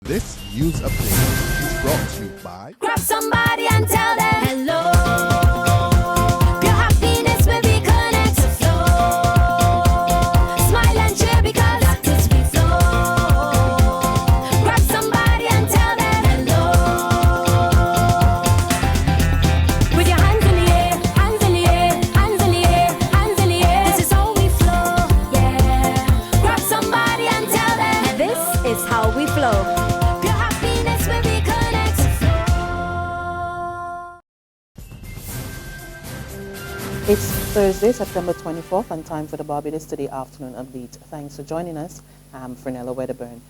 This news update is brought to you by Grab somebody and tell them hello. Your happiness will be connect to flow. Smile and cheer because that is we flow. Grab somebody and tell them hello. With your hands in the air, hands in the air, hands in the air, hands in the air. This is how we flow, yeah. Grab somebody and tell them this is how we flow. It's Thursday, September 24th, and time for the Barbados Today afternoon update. Thanks for joining us. I'm Frenella Wedderburn.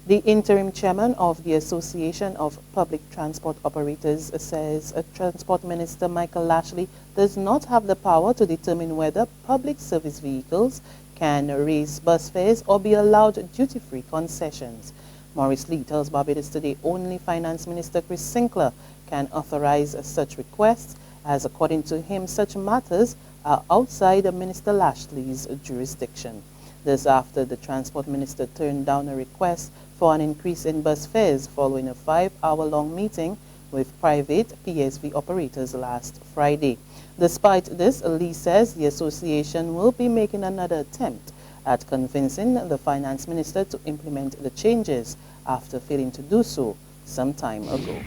The interim chairman of the Association of Public Transport Operators says Transport Minister Michael Lashley does not have the power to determine whether public service vehicles can raise bus fares or be allowed duty-free concessions. Maurice Lee tells Barbados Today only Finance Minister Chris Sinclair can authorize such requests, as according to him, such matters are outside Minister Lashley's jurisdiction. This after the Transport Minister turned down a request for an increase in bus fares following a 5-hour-long meeting with private PSV operators last Friday. Despite this, Lee says the association will be making another attempt at convincing the Finance Minister to implement the changes after failing to do so some time ago.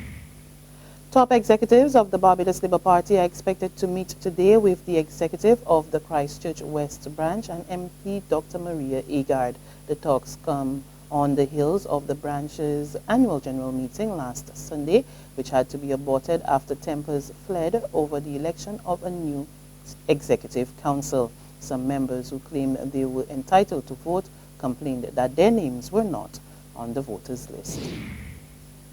Top executives of the Barbados Labour Party are expected to meet today with the executive of the Christchurch West Branch and MP Dr. Maria Agard. The talks come on the heels of the branch's annual general meeting last Sunday, which had to be aborted after tempers fled over the election of a new executive council. Some members who claimed they were entitled to vote complained that their names were not on the voters' list.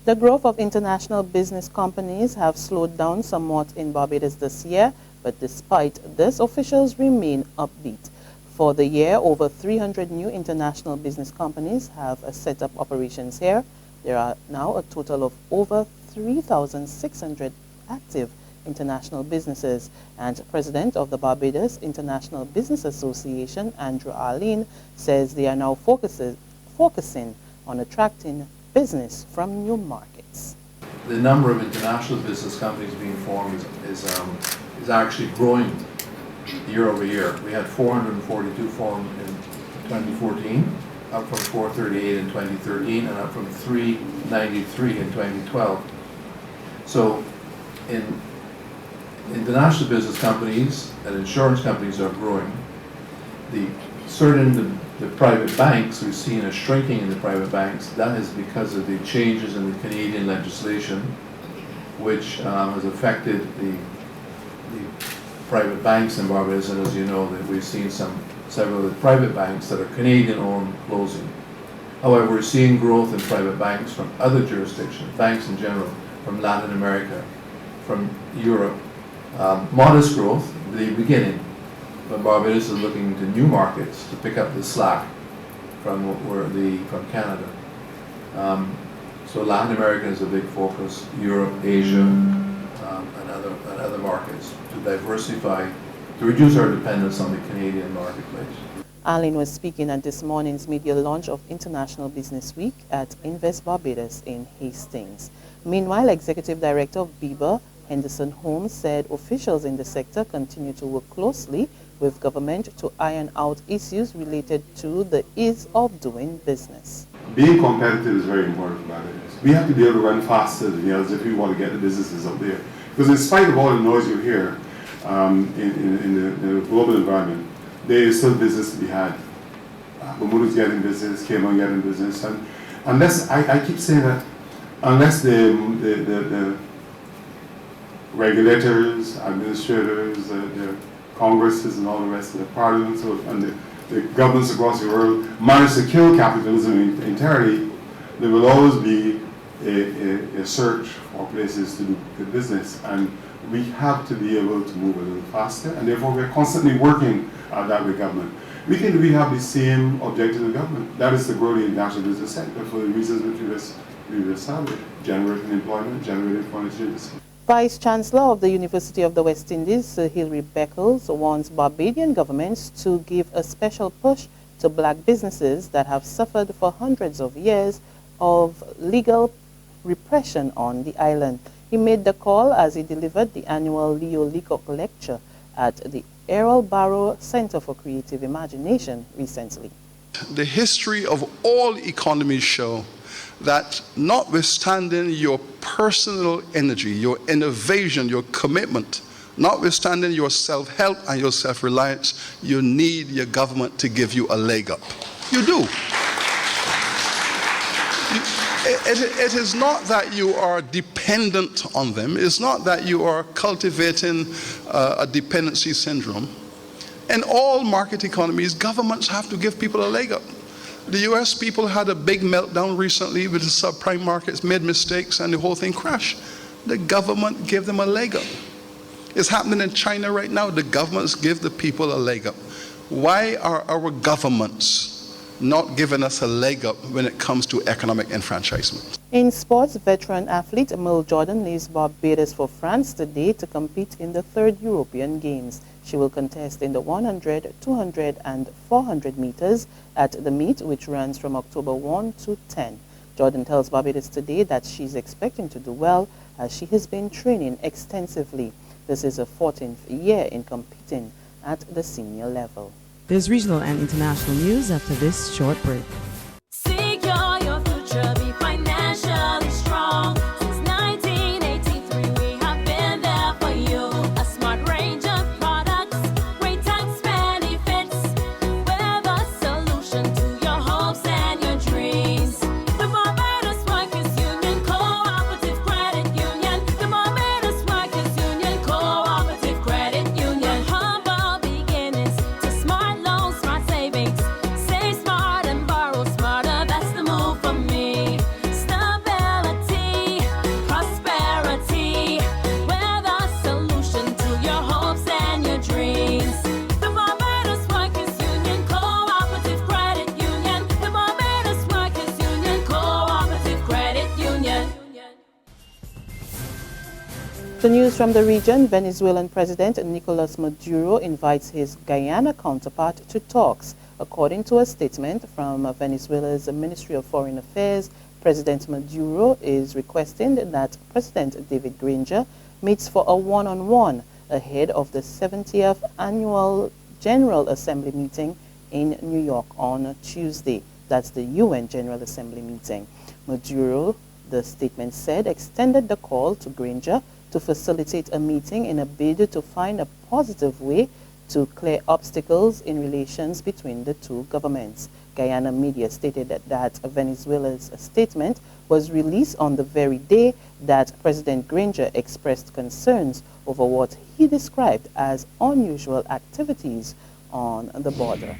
The growth of international business companies have slowed down somewhat in Barbados this year, but despite this, officials remain upbeat. For the year, over 300 new international business companies have set up operations here. There are now a total of over 3,600 active international businesses, and President of the Barbados International Business Association, Andrew Arlene, says they are now focusing on attracting business from new markets. The number of international business companies being formed is actually growing year over year. We had 442 formed in 2014, up from 438 in 2013, and up from 393 in 2012. So in international business companies and insurance companies are growing. The private banks, we've seen a shrinking in the private banks. That is because of the changes in the Canadian legislation, which has affected the private banks in Barbados. And as you know, that we've seen several of the private banks that are Canadian-owned closing. However, we're seeing growth in private banks from other jurisdictions, banks in general, from Latin America, from Europe. Modest growth at the beginning, but Barbados is looking to new markets to pick up the slack from Canada. So Latin America is a big focus, Europe, Asia, and other markets to diversify, to reduce our dependence on the Canadian marketplace. Arlene was speaking at this morning's media launch of International Business Week at Invest Barbados in Hastings. Meanwhile, Executive Director of BIBA, Henderson Holmes, said officials in the sector continue to work closely with government to iron out issues related to the ease of doing business. Being competitive is very important about it. We have to be able to run faster than the others if we want to get the businesses up there. Because in spite of all the noise you hear in the global environment, there is still business to be had. Bermuda's getting business, Cayman getting business, and unless I keep saying that, unless the regulators, administrators, the Congresses and all the rest of the parliaments and the governments across the world manage to kill capitalism entirely, there will always be a search for places to do good business. And we have to be able to move a little faster, and therefore we're constantly working at that with government. We think we have the same objective of government. That is to grow the international business sector for the reasons which we've established: generating employment, generating foreign exchange. Vice Chancellor of the University of the West Indies, Sir Hilary Beckles, wants Barbadian governments to give a special push to black businesses that have suffered for hundreds of years of legal repression on the island. He made the call as he delivered the annual Leo Leacock lecture at the Errol Barrow Center for Creative Imagination recently. The history of all economies show that notwithstanding your personal energy, your innovation, your commitment, notwithstanding your self-help and your self-reliance, you need your government to give you a leg up. You do. It is not that you are dependent on them. It's not that you are cultivating a dependency syndrome. In all market economies, governments have to give people a leg up. The US people had a big meltdown recently with the subprime markets, made mistakes, and the whole thing crashed. The government gave them a leg up. It's happening in China right now. The governments give the people a leg up. Why are our governments not giving us a leg up when it comes to economic enfranchisement? In sports, veteran athlete Merle Jordan leaves Barbados for France today to compete in the 3rd European Games. She will contest in the 100, 200 and 400 meters at the meet, which runs from October 1 to 10. Jordan tells Barbados Today that she's expecting to do well as she has been training extensively. This is her 14th year in competing at the senior level. There's regional and international news after this short break. Secure your future, be financially strong. Since 1983, we have been there for you. A smart range of products, great tax benefits. We're the solution to your hopes and your dreams. The Barbados Workers Union Cooperative Credit Union. The Barbados Workers Union Cooperative Credit Union. Humble beginnings to smart loans, smart savings. Save smart and borrow smarter, that's the move for me. Stability, prosperity, we're the solution to your hopes and your dreams. The Barbados Workers Union Cooperative Credit Union. The Barbados Workers Union Cooperative Credit Union. The news from the region: Venezuelan President Nicolas Maduro invites his Guyana counterpart to talks. According to a statement from Venezuela's Ministry of Foreign Affairs, President Maduro is requesting that President David Granger meets for a one-on-one ahead of the 70th Annual General Assembly meeting in New York on Tuesday. That's the UN General Assembly meeting. Maduro, the statement said, extended the call to Granger to facilitate a meeting in a bid to find a positive way to clear obstacles in relations between the two governments. Guyana media stated that Venezuela's statement was released on the very day that President Granger expressed concerns over what he described as unusual activities on the border.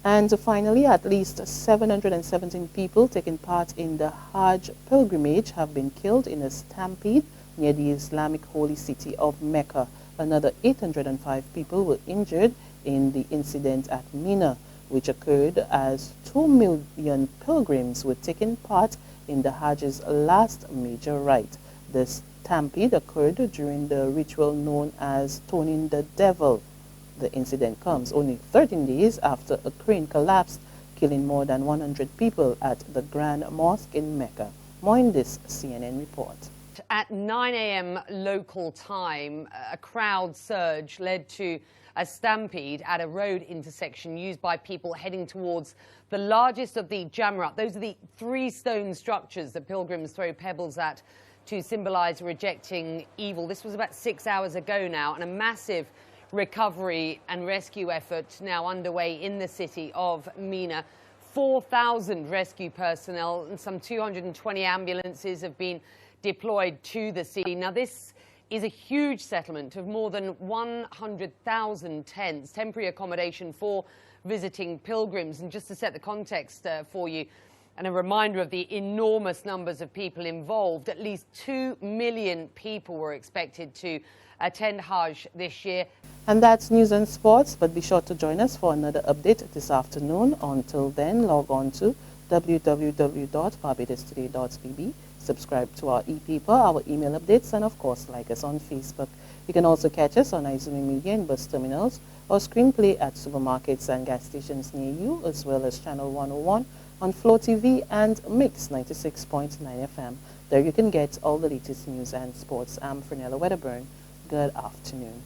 And finally, at least 717 people taking part in the Hajj pilgrimage have been killed in a stampede near the Islamic holy city of Mecca. Another 805 people were injured in the incident at Mina, which occurred as 2 million pilgrims were taking part in the Hajj's last major rite. The stampede occurred during the ritual known as Stoning the Devil. The incident comes only 13 days after a crane collapsed, killing more than 100 people at the Grand Mosque in Mecca. More in this CNN report. At 9 a.m. local time, a crowd surge led to a stampede at a road intersection used by people heading towards the largest of the Jamarat. Those are the 3 stone structures that pilgrims throw pebbles at to symbolize rejecting evil. This was about 6 hours ago now, and a massive recovery and rescue effort now underway in the city of Mina. 4,000 rescue personnel and some 220 ambulances have been deployed to the scene. Now, this is a huge settlement of more than 100,000 tents, temporary accommodation for visiting pilgrims. And just to set the context for you, and a reminder of the enormous numbers of people involved, at least 2 million people were expected to attend Hajj this year. And that's news and sports, but be sure to join us for another update this afternoon. Until then, log on to www.barbadostoday.tv. Subscribe to our e-paper, our email updates, and of course, like us on Facebook. You can also catch us on Izumi Media in bus terminals or screenplay at supermarkets and gas stations near you, as well as Channel 101 on Flow TV and Mix 96.9 FM. There you can get all the latest news and sports. I'm Frenella Wedderburn. Good afternoon.